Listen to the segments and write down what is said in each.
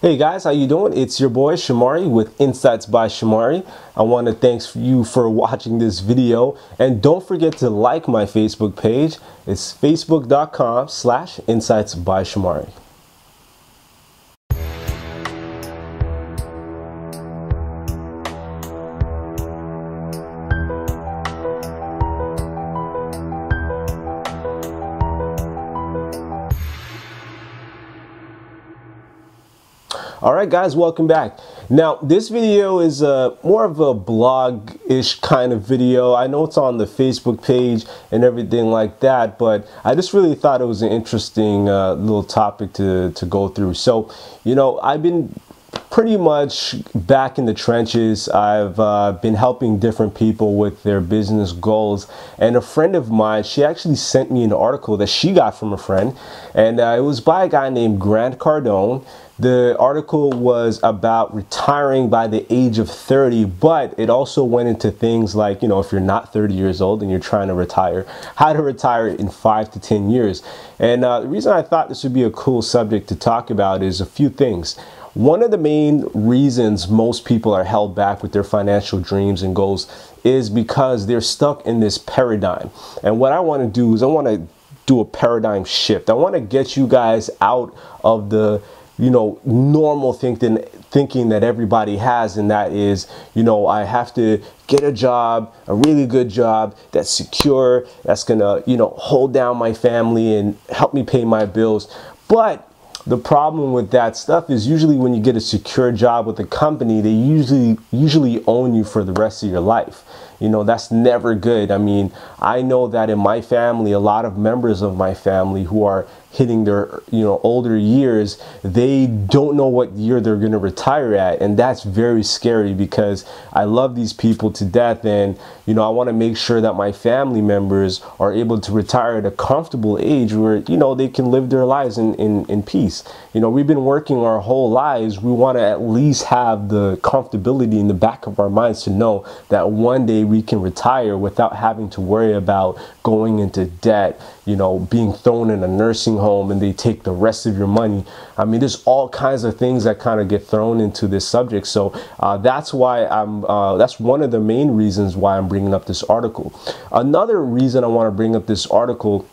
Hey guys, how you doing? It's your boy Shamari with Insights by Shamari. I want to thank you for watching this video, and don't forget to like my Facebook page. It's facebook.com/Insights by Shamari. Alright guys, welcome back. Now this video is more of a blog-ish kind of video. I know it's on the Facebook page and everything like that, but I just really thought it was an interesting little topic to go through. So, you know, I've been pretty much back in the trenches. I've been helping different people with their business goals, and a friend of mine, she actually sent me an article that she got from a friend, and it was by a guy named Grant Cardone. The article was about retiring by the age of 30, but it also went into things like, you know, if you're not 30 years old and you're trying to retire, how to retire in 5 to 10 years. And the reason I thought this would be a cool subject to talk about is a few things. One of the main reasons most people are held back with their financial dreams and goals is because they're stuck in this paradigm. And what I want to do is I want to do a paradigm shift. I want to get you guys out of the normal thinking that everybody has, and that is, I have to get a job, a really good job that's secure, that's gonna, hold down my family and help me pay my bills. But the problem with that stuff is usually when you get a secure job with a company, they usually own you for the rest of your life. That's never good. I mean, I know that in my family, a lot of members of my family who are hitting their older years, they don't know what year they're going to retire at, and that's very scary because I love these people to death, and I want to make sure that my family members are able to retire at a comfortable age where they can live their lives in peace. We've been working our whole lives. We want to at least have the comfortability in the back of our minds to know that one day we can retire without having to worry about going into debt, being thrown in a nursing home and they take the rest of your money. I mean, there's all kinds of things that kind of get thrown into this subject. So that's why that's one of the main reasons why I'm bringing up this article. Another reason I want to bring up this article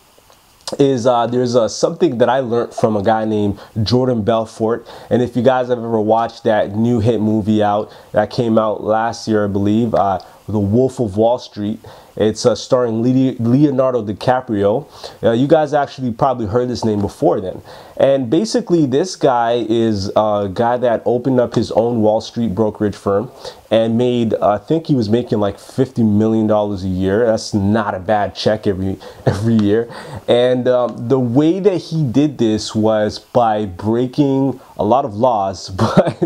is there's something that I learned from a guy named Jordan Belfort. And if you guys have ever watched that new hit movie out that came out last year, I believe, The Wolf of Wall Street, it's starring Leonardo DiCaprio. You guys actually probably heard this name before then. And basically this guy is a guy that opened up his own Wall Street brokerage firm and made, I think he was making like $50 million a year. That's not a bad check every year. And the way that he did this was by breaking a lot of laws, but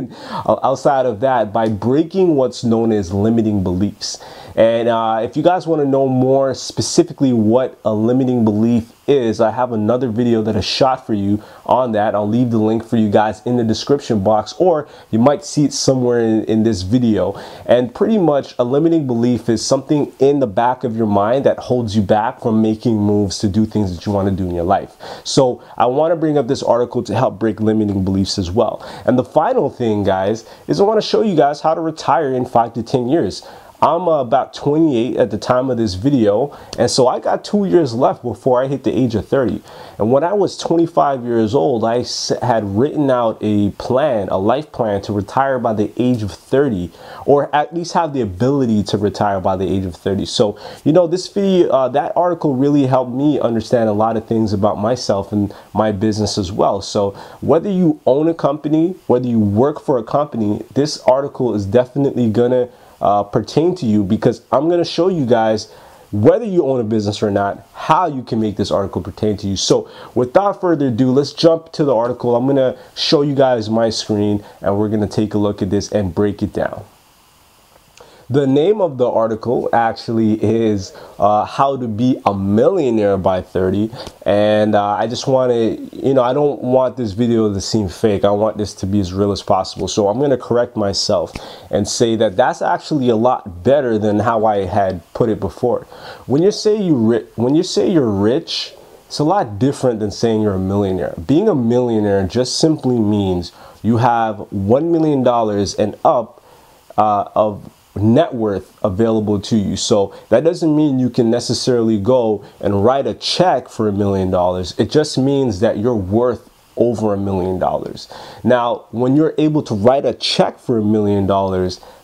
outside of that, by breaking what's known as limiting beliefs. And if you guys want to know more specifically what a limiting belief is, I have another video that I shot for you on that. I'll leave the link for you guys in the description box, or you might see it somewhere in this video. And pretty much a limiting belief is something in the back of your mind that holds you back from making moves to do things that you want to do in your life. So I want to bring up this article to help break limiting beliefs as well. And the final thing, guys, is I want to show you guys how to retire in 5 to 10 years. I'm about 28 at the time of this video, and so I got 2 years left before I hit the age of 30. And when I was 25 years old, I had written out a plan, a life plan, to retire by the age of 30, or at least have the ability to retire by the age of 30. So, this video, that article really helped me understand a lot of things about myself and my business as well. So whether you own a company, whether you work for a company, this article is definitely gonna pertain to you, because I'm going to show you guys, whether you own a business or not, how you can make this article pertain to you. So without further ado, let's jump to the article. I'm going to show you guys my screen and we're going to take a look at this and break it down. The name of the article actually is How to Be a Millionaire by 30. And I just want to, I don't want this video to seem fake. I want this to be as real as possible. So I'm going to correct myself and say that that's actually a lot better than how I had put it before. When you say you're rich, It's a lot different than saying you're a millionaire. Being a millionaire just simply means you have $1 million and up of net worth available to you. So that doesn't mean you can necessarily go and write a check for $1 million. It just means that you're worth over $1 million. Now, when you're able to write a check for $1 million,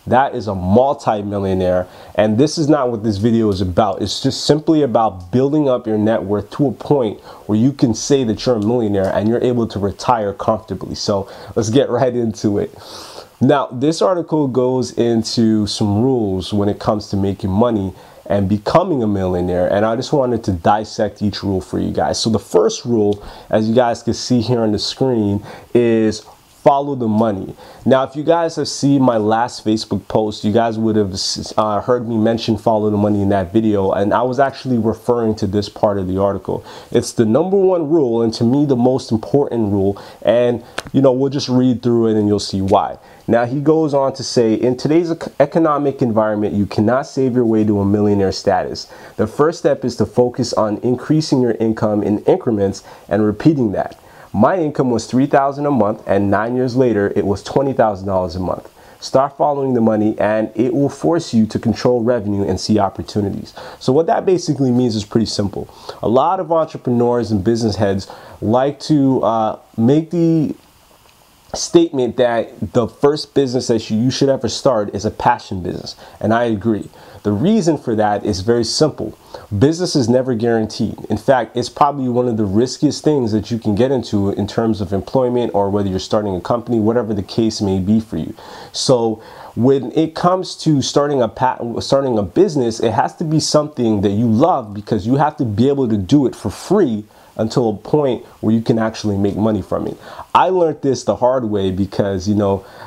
that is a multi-millionaire. And this is not what this video is about. It's just simply about building up your net worth to a point where you can say that you're a millionaire and you're able to retire comfortably. So let's get right into it. Now, this article goes into some rules when it comes to making money and becoming a millionaire, and I just wanted to dissect each rule for you guys. So the first rule, as you guys can see here on the screen, is follow the money. Now, if you guys have seen my last Facebook post, you guys would have heard me mention follow the money in that video, and I was actually referring to this part of the article. It's the #1 rule, and to me the most important rule, and we'll just read through it and you'll see why. Now, he goes on to say, in today's economic environment, you cannot save your way to a millionaire status. The first step is to focus on increasing your income in increments and repeating that. My income was $3,000 a month, and 9 years later, it was $20,000 a month. Start following the money, and it will force you to control revenue and see opportunities. So what that basically means is pretty simple. A lot of entrepreneurs and business heads like to make the statement that the first business that you should ever start is a passion business, and I agree. The reason for that is very simple. Business is never guaranteed. In fact, it's probably one of the riskiest things that you can get into in terms of employment, or whether you're starting a company, whatever the case may be for you. So when it comes to starting a business, it has to be something that you love, because you have to be able to do it for free until a point where you can actually make money from it. I learned this the hard way because,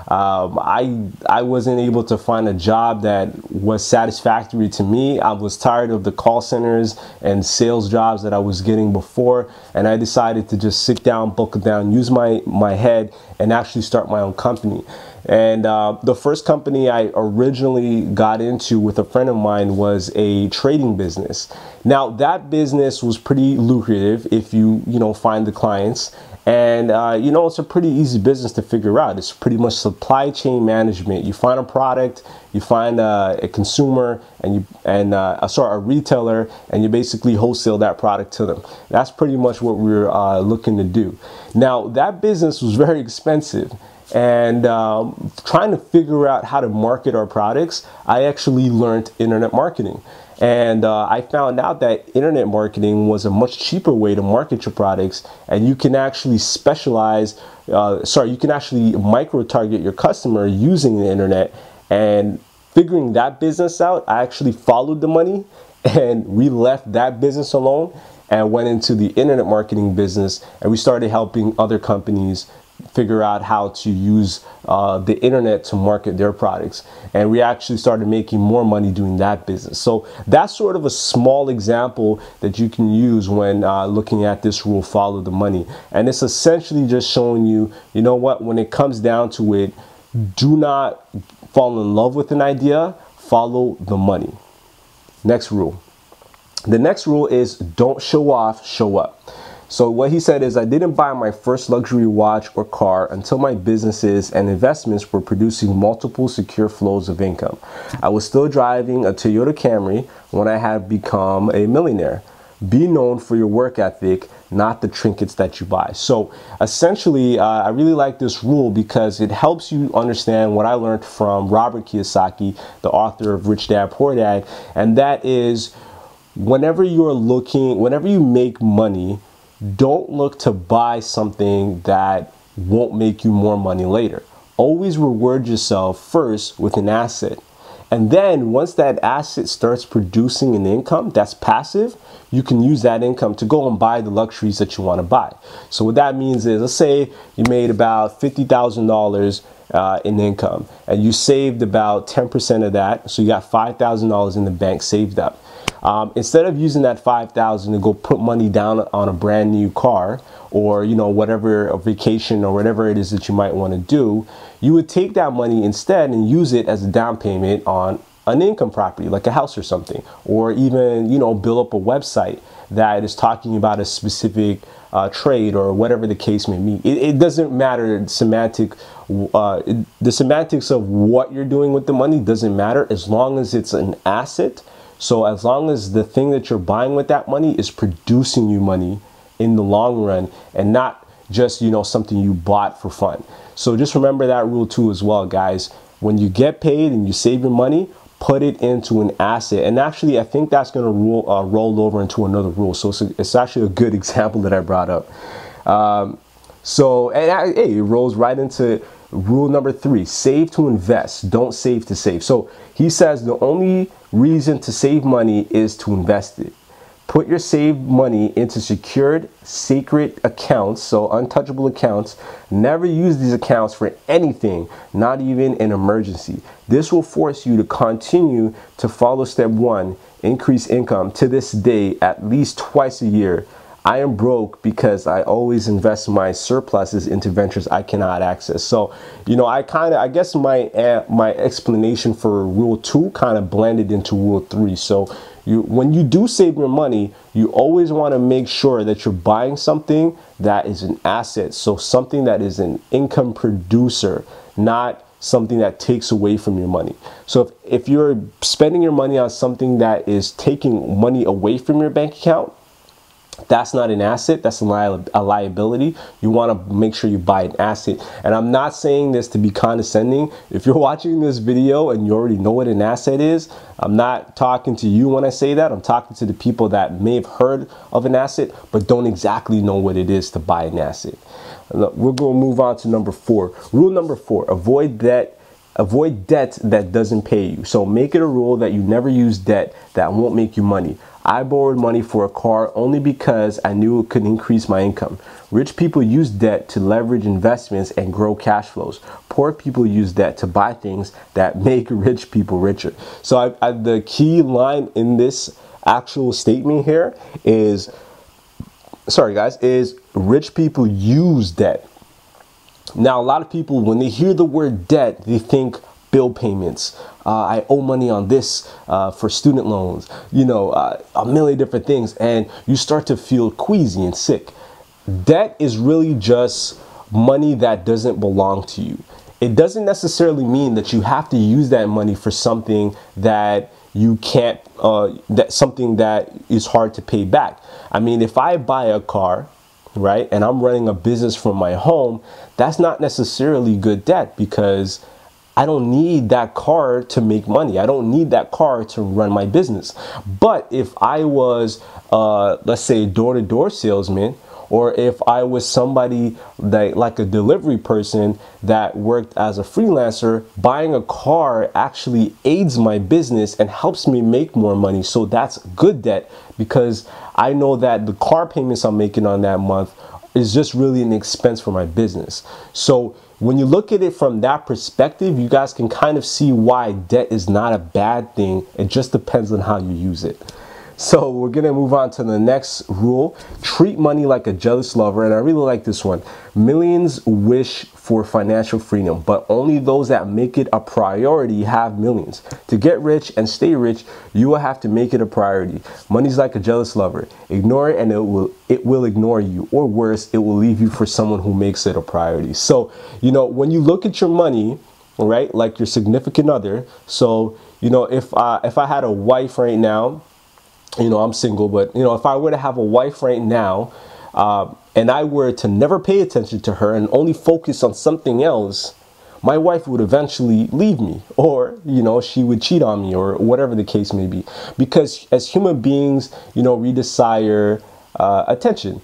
I wasn't able to find a job that was satisfactory to me. I was tired of the call centers and sales jobs that I was getting before, and I decided to just sit down, buckle down, use my head, and actually start my own company. And the first company I originally got into with a friend of mine was a trading business. Now, that business was pretty lucrative if you find the clients. And it's a pretty easy business to figure out. It's pretty much supply chain management. You find a product, you find a consumer, and a retailer, and you basically wholesale that product to them. That's pretty much what we were looking to do. Now, that business was very expensive. And trying to figure out how to market our products, I actually learned internet marketing. And I found out that internet marketing was a much cheaper way to market your products, and you can actually you can actually micro-target your customer using the internet. And figuring that business out, I actually followed the money, and we left that business alone and went into the internet marketing business, and we started helping other companies figure out how to use the internet to market their products, and we actually started making more money doing that business. So that's sort of a small example that you can use when looking at this rule, follow the money. And it's essentially just showing you, when it comes down to it, do not fall in love with an idea, follow the money. Next rule. The next rule is don't show off, show up. So what he said is, I didn't buy my first luxury watch or car until my businesses and investments were producing multiple secure flows of income. I was still driving a Toyota Camry when I had become a millionaire. Be known for your work ethic, not the trinkets that you buy. So essentially, I really like this rule because it helps you understand what I learned from Robert Kiyosaki, the author of Rich Dad, Poor Dad, and that is, whenever you make money, don't look to buy something that won't make you more money later. Always reward yourself first with an asset. And then once that asset starts producing an income that's passive, you can use that income to go and buy the luxuries that you want to buy. So what that means is, let's say you made about $50,000 in income, and you saved about 10% of that. So you got $5,000 in the bank saved up. Instead of using that $5,000 to go put money down on a brand new car, or whatever, a vacation or whatever it is that you might want to do, you would take that money instead and use it as a down payment on an income property like a house or something, or even, you know, build up a website that is talking about a specific trade or whatever the case may be. It doesn't matter. The semantics of what you're doing with the money doesn't matter as long as it's an asset. So as long as the thing that you're buying with that money is producing you money in the long run and not just, you know, something you bought for fun. So just remember that rule too as well, guys. When you get paid and you save your money, put it into an asset. And actually, I think that's going to roll over into another rule. So it's actually a good example that I brought up. Hey, it rolls right into rule number 3, save to invest, don't save to save. So he says the only reason to save money is to invest it. Put your saved money into secured, sacred accounts, so untouchable accounts. Never use these accounts for anything, not even an emergency. This will force you to continue to follow step 1, increase income, to this day at least twice a year. I am broke because I always invest my surpluses into ventures I cannot access. So, you know, I guess my explanation for rule 2 kind of blended into rule 3. So when you do save your money, you always want to make sure that you're buying something that is an asset. So something that is an income producer, not something that takes away from your money. So if you're spending your money on something that is taking money away from your bank account, that's not an asset, that's a liability. You want to make sure you buy an asset. And I'm not saying this to be condescending. If you're watching this video and you already know what an asset is, I'm not talking to you when I say that. I'm talking to the people that may have heard of an asset but don't exactly know what it is to buy an asset. We're going to move on to number 4. Rule number 4, avoid debt that doesn't pay you. So make it a rule that you never use debt that won't make you money. I borrowed money for a car only because I knew it could increase my income. Rich people use debt to leverage investments and grow cash flows. Poor people use debt to buy things that make rich people richer. So the key line in this actual statement here is, is rich people use debt. Now, a lot of people, when they hear the word debt, they think bill payments. I owe money on this for student loans, you know, a million different things. And you start to feel queasy and sick. Debt is really just money that doesn't belong to you. It doesn't necessarily mean that you have to use that money for something that you can't, something that is hard to pay back. I mean, if I buy a car, right, and I'm running a business from my home, that's not necessarily good debt because I don't need that car to make money. I don't need that car to run my business. But if I was, let's say, a door-to-door salesman, or if I was somebody that, like a delivery person that worked as a freelancer, buying a car actually aids my business and helps me make more money. So that's good debt because I know that the car payments I'm making on that month is just really an expense for my business. So when you look at it from that perspective, you guys can kind of see why debt is not a bad thing. It just depends on how you use it. So we're going to move on to the next rule. Treat money like a jealous lover. And I really like this one. Millions wish for financial freedom, but only those that make it a priority have millions. To get rich and stay rich, you will have to make it a priority. Money's like a jealous lover. Ignore it and it will ignore you. Or worse, it will leave you for someone who makes it a priority. So, you know, when you look at your money, right, like your significant other. So, you know, if I had a wife right now, you know, I'm single, but, you know, if I were to have a wife right now, and I were to never pay attention to her and only focus on something else, my wife would eventually leave me, or, you know, she would cheat on me, or whatever the case may be. Because as human beings, you know, we desire attention.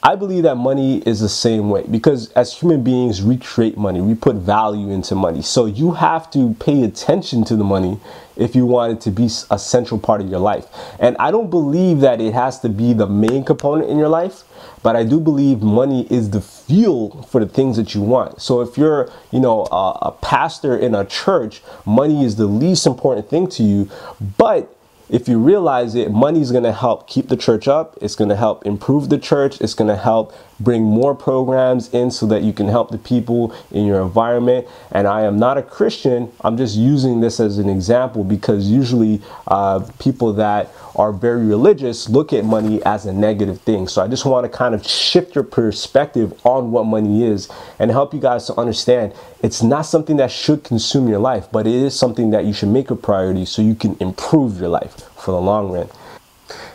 I believe that money is the same way, because as human beings, we create money. We put value into money. So you have to pay attention to the money if you want it to be a central part of your life. And I don't believe that it has to be the main component in your life, but I do believe money is the fuel for the things that you want. So if you're, you know, a pastor in a church, money is the least important thing to you, but if you realize it, money is going to help keep the church up. It's going to help improve the church. It's going to help bring more programs in so that you can help the people in your environment. And I am not a Christian. I'm just using this as an example because usually people that are very religious look at money as a negative thing. So I just want to kind of shift your perspective on what money is and help you guys to understand it's not something that should consume your life, but it is something that you should make a priority so you can improve your life for the long run.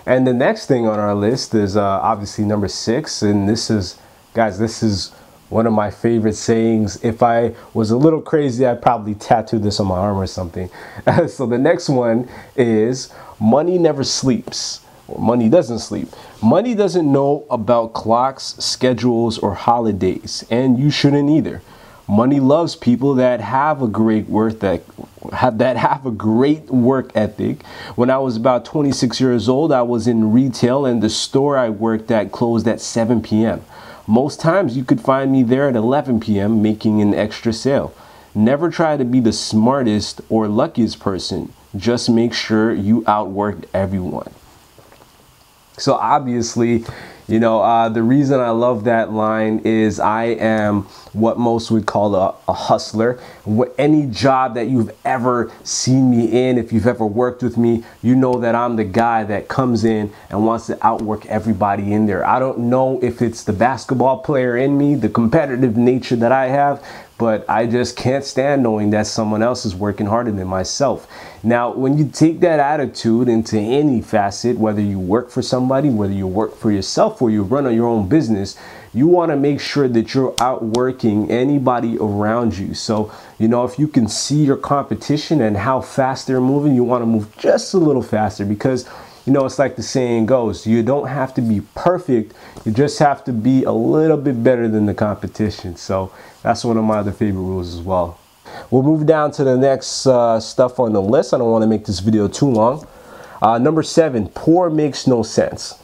And the next thing on our list is obviously number 6. And this is, guys, this is one of my favorite sayings. If I was a little crazy, I'd probably tattoo this on my arm or something. So the next one is money never sleeps. Or money doesn't sleep. Money doesn't know about clocks, schedules, or holidays, and you shouldn't either. Money loves people that have a great work ethic. When I was about 26 years old, I was in retail, and the store I worked at closed at 7 p.m. Most times you could find me there at 11 p.m. making an extra sale. Never try to be the smartest or luckiest person. Just make sure you outworked everyone. So obviously, you know, the reason I love that line is I am what most would call a hustler. Any job that you've ever seen me in, if you've ever worked with me, you know that I'm the guy that comes in and wants to outwork everybody in there. I don't know if it's the basketball player in me, the competitive nature that I have, but I just can't stand knowing that someone else is working harder than myself. Now, when you take that attitude into any facet, whether you work for somebody, whether you work for yourself or you run your own business, you want to make sure that you're outworking anybody around you. So, you know, if you can see your competition and how fast they're moving, you want to move just a little faster because, you know, it's like the saying goes, you don't have to be perfect. You just have to be a little bit better than the competition. So that's one of my other favorite rules as well. We'll move down to the next stuff on the list. I don't want to make this video too long. Number 7, poor makes no sense.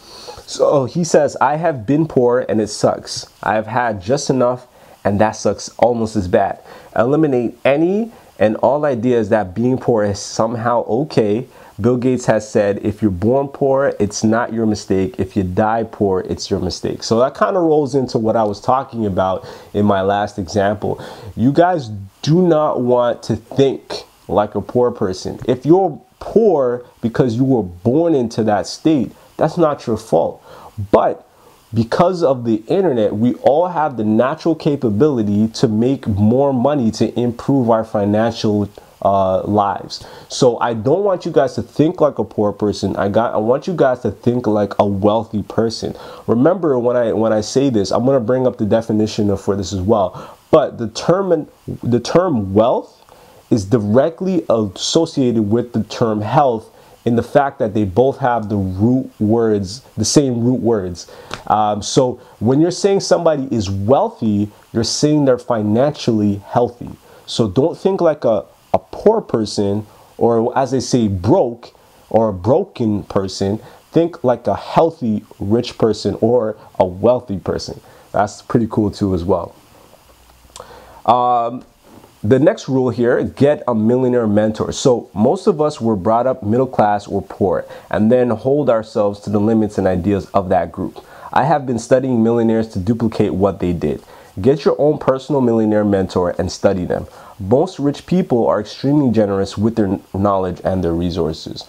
So he says, I have been poor and it sucks. I have had just enough and that sucks almost as bad. Eliminate any and all ideas that being poor is somehow okay. Bill Gates has said, if you're born poor, it's not your mistake. If you die poor, it's your mistake. So that kind of rolls into what I was talking about in my last example. You guys do not want to think like a poor person. If you're poor because you were born into that state, that's not your fault. But because of the internet, we all have the natural capability to make more money to improve our financial lives. So I don't want you guys to think like a poor person. I want you guys to think like a wealthy person. Remember, when I say this, I'm going to bring up the definition for this as well. But the term wealth is directly associated with the term health, in the fact that they both have the same root words. So when you're saying somebody is wealthy, you're saying they're financially healthy. So don't think like a poor person, or as they say, broke or a broken person. Think like a healthy, rich person or a wealthy person. That's pretty cool too as well. The next rule here, get a millionaire mentor. So most of us were brought up middle class or poor and then hold ourselves to the limits and ideas of that group. I have been studying millionaires to duplicate what they did. Get your own personal millionaire mentor and study them. Most rich people are extremely generous with their knowledge and their resources.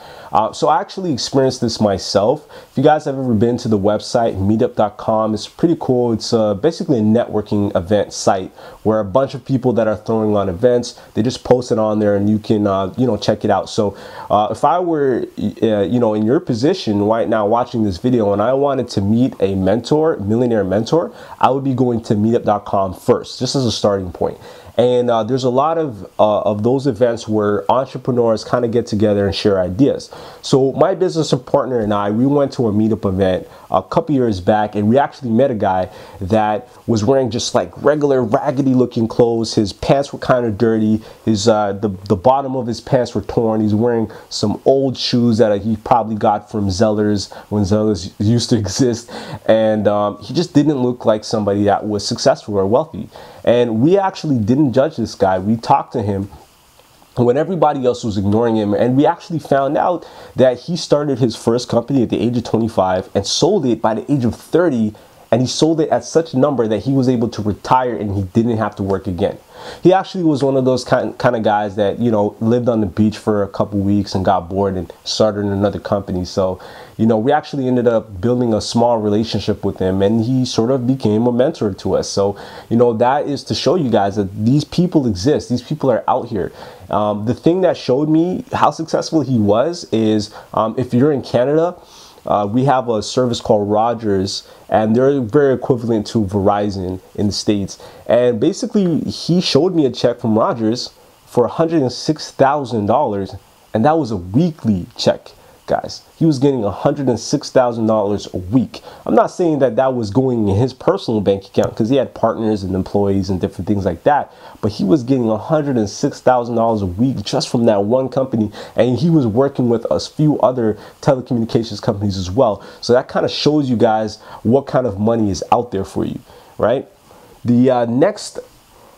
So I actually experienced this myself. If you guys have ever been to the website meetup.com, it's pretty cool. It's basically a networking event site where a bunch of people that are throwing on events, they just post it on there and you can check it out. So if I were in your position right now watching this video and I wanted to meet a mentor, millionaire mentor, I would be going to meetup.com first, just as a starting point. And there's a lot of those events where entrepreneurs kind of get together and share ideas. So my business partner and I, we went to a meetup event a couple years back, and we actually met a guy that was wearing just like regular raggedy looking clothes. His pants were kind of dirty. His the bottom of his pants were torn. He's wearing some old shoes that he probably got from Zellers when Zellers used to exist. And he just didn't look like somebody that was successful or wealthy. And we actually didn't judge this guy. We talked to him when everybody else was ignoring him. And we actually found out that he started his first company at the age of 25 and sold it by the age of 30. And he sold it at such a number that he was able to retire and he didn't have to work again. He actually was one of those kind of guys that, you know, lived on the beach for a couple weeks and got bored and started another company. So, you know, we actually ended up building a small relationship with him, and he sort of became a mentor to us. So, you know, that is to show you guys that these people exist. These people are out here. The thing that showed me how successful he was is if you're in Canada, we have a service called Rogers, and they're very equivalent to Verizon in the States. And basically, he showed me a check from Rogers for $106,000, and that was a weekly check, guys. He was getting $106,000 a week. I'm not saying that that was going in his personal bank account, because he had partners and employees and different things like that, but he was getting $106,000 a week just from that one company, and he was working with a few other telecommunications companies as well. So that kind of shows you guys what kind of money is out there for you, right? The next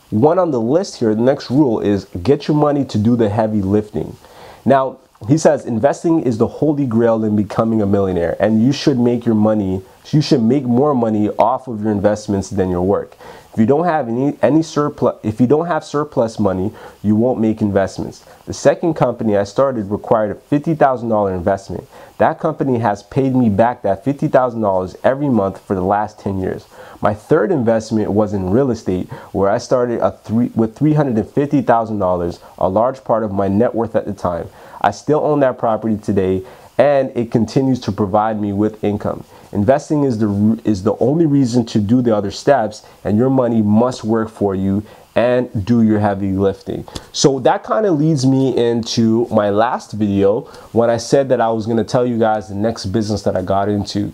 one on the list here, the next rule is get your money to do the heavy lifting. Now, he says investing is the holy grail in becoming a millionaire, and you should make your money, you should make more money off of your investments than your work. If you don't have any surplus, if you don't have surplus money, you won't make investments. The second company I started required a $50,000 investment. That company has paid me back that $50,000 every month for the last 10 years. My third investment was in real estate, where I started with $350,000, a large part of my net worth at the time. I still own that property today, and it continues to provide me with income. Investing is the only reason to do the other steps, and your money must work for you and do your heavy lifting. So that kind of leads me into my last video when I said that I was going to tell you guys the next business that I got into.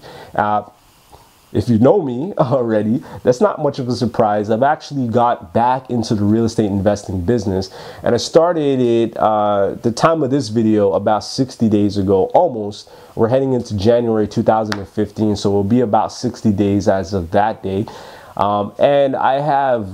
If you know me already, that's not much of a surprise. I've actually got back into the real estate investing business, and I started it the time of this video about 60 days ago, almost. We're heading into January 2015, so it'll be about 60 days as of that day. And I have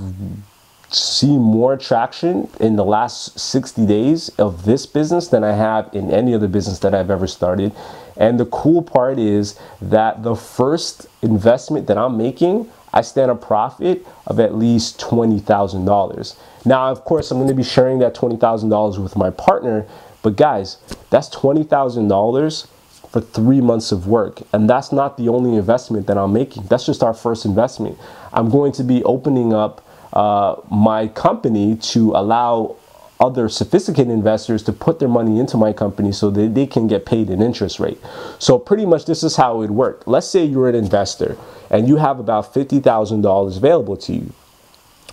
seen more traction in the last 60 days of this business than I have in any other business that I've ever started. And the cool part is that the first investment that I'm making, I stand a profit of at least $20,000. Now, of course, I'm going to be sharing that $20,000 with my partner, but guys, that's $20,000 for 3 months of work. And that's not the only investment that I'm making. That's just our first investment. I'm going to be opening up my company to allow other sophisticated investors to put their money into my company so that they can get paid an interest rate. So pretty much this is how it would work. Let's say you're an investor and you have about $50,000 available to you.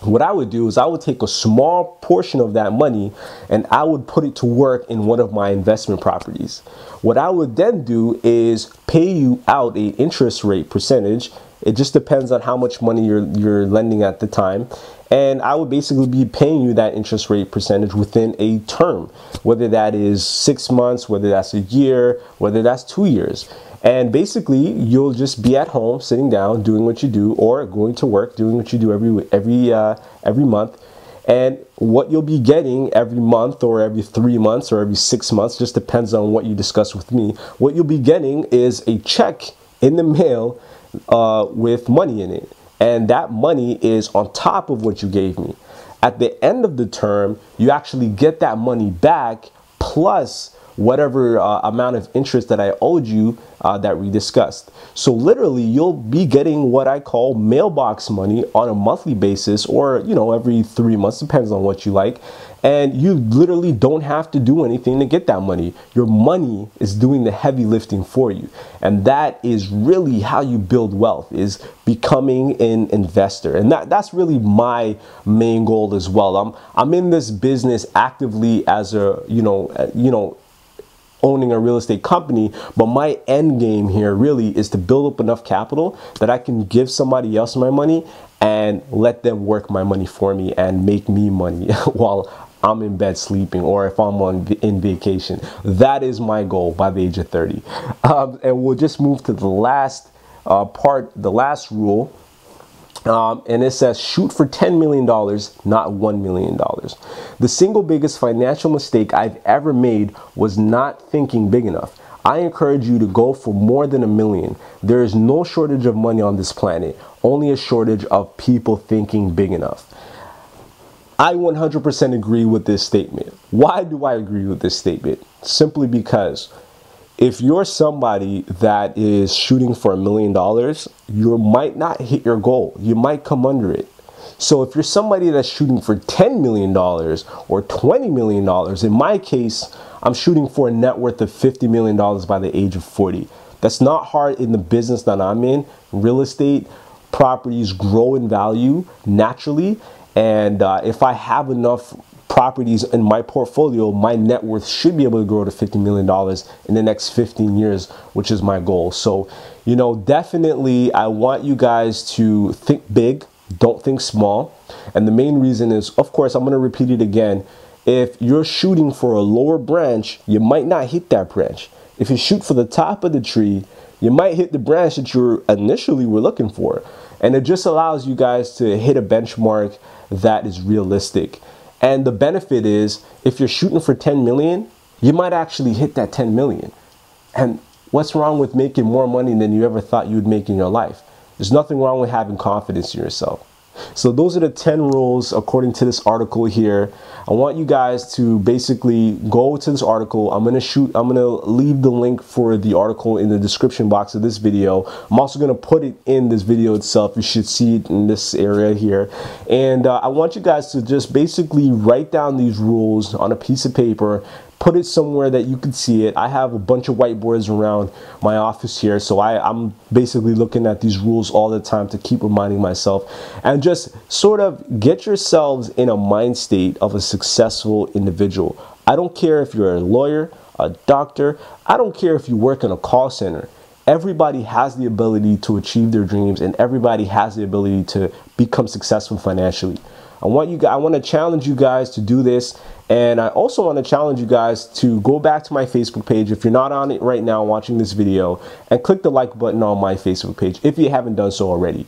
What I would do is I would take a small portion of that money and I would put it to work in one of my investment properties. What I would then do is pay you out an interest rate percentage. It just depends on how much money you're lending at the time. And I would basically be paying you that interest rate percentage within a term, whether that is 6 months, whether that's a year, whether that's 2 years. And basically, you'll just be at home, sitting down, doing what you do, or going to work, doing what you do every month. And what you'll be getting every month, or every 3 months, or every 6 months, just depends on what you discuss with me. What you'll be getting is a check in the mail with money in it. And that money is on top of what you gave me. At the end of the term, you actually get that money back plus whatever amount of interest that I owed you that we discussed. So literally, you'll be getting what I call mailbox money on a monthly basis, or, you know, every 3 months, depends on what you like. And you literally don't have to do anything to get that money. Your money is doing the heavy lifting for you. And that is really how you build wealth, is becoming an investor. And that's really my main goal as well. I'm in this business actively as a, owning a real estate company, but my end game here really is to build up enough capital that I can give somebody else my money and let them work my money for me and make me money while I'm in bed sleeping, or if I'm in vacation. That is my goal by the age of 30. And we'll just move to the last part, the last rule. And it says shoot for $10 million, not $1 million. The single biggest financial mistake I've ever made was not thinking big enough. I encourage you to go for more than $1 million. There is no shortage of money on this planet, only a shortage of people thinking big enough. I 100% agree with this statement. Why do I agree with this statement? Simply because if you're somebody that is shooting for $1 million, you might not hit your goal. You might come under it. So if you're somebody that's shooting for $10 million or $20 million, in my case, I'm shooting for a net worth of $50 million by the age of 40. That's not hard in the business that I'm in. Real estate properties grow in value naturally. And if I have enough properties in my portfolio, my net worth should be able to grow to $50 million in the next 15 years, which is my goal. So, you know, definitely I want you guys to think big, don't think small. And the main reason is, of course, I'm going to repeat it again. If you're shooting for a lower branch, you might not hit that branch. If you shoot for the top of the tree, you might hit the branch that you initially were looking for. And it just allows you guys to hit a benchmark that is realistic. And the benefit is, if you're shooting for 10 million, you might actually hit that 10 million. And what's wrong with making more money than you ever thought you would make in your life? There's nothing wrong with having confidence in yourself. So those are the 10 rules according to this article here. I want you guys to basically go to this article. I'm going to leave the link for the article in the description box of this video. I'm also going to put it in this video itself. You should see it in this area here. And I want you guys to just basically write down these rules on a piece of paper. Put it somewhere that you can see it. I have a bunch of whiteboards around my office here, so I'm basically looking at these rules all the time to keep reminding myself, and just sort of get yourselves in a mind state of a successful individual. I don't care if you're a lawyer, a doctor, I don't care if you work in a call center. Everybody has the ability to achieve their dreams, and everybody has the ability to become successful financially. I want to challenge you guys to do this. And I also want to challenge you guys to go back to my Facebook page if you're not on it right now watching this video, and click the like button on my Facebook page if you haven't done so already.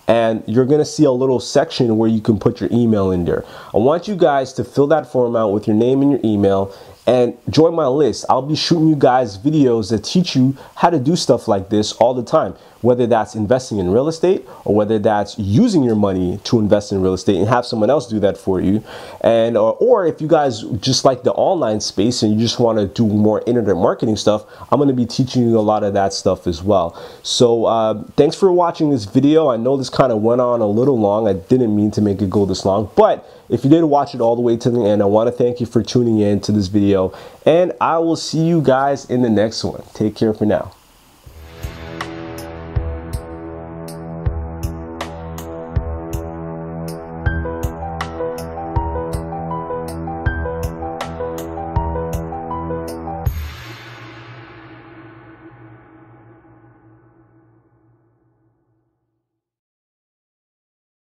And you're going to see a little section where you can put your email in there. I want you guys to fill that form out with your name and your email and join my list. I'll be shooting you guys videos that teach you how to do stuff like this all the time, whether that's investing in real estate or whether that's using your money to invest in real estate and have someone else do that for you. And or if you guys just like the online space and you just want to do more internet marketing stuff, I'm going to be teaching you a lot of that stuff as well. So thanks for watching this video. I know this kind of went on a little long. I didn't mean to make it go this long, but if you did watch it all the way to the end, I want to thank you for tuning in to this video, and I will see you guys in the next one. Take care for now.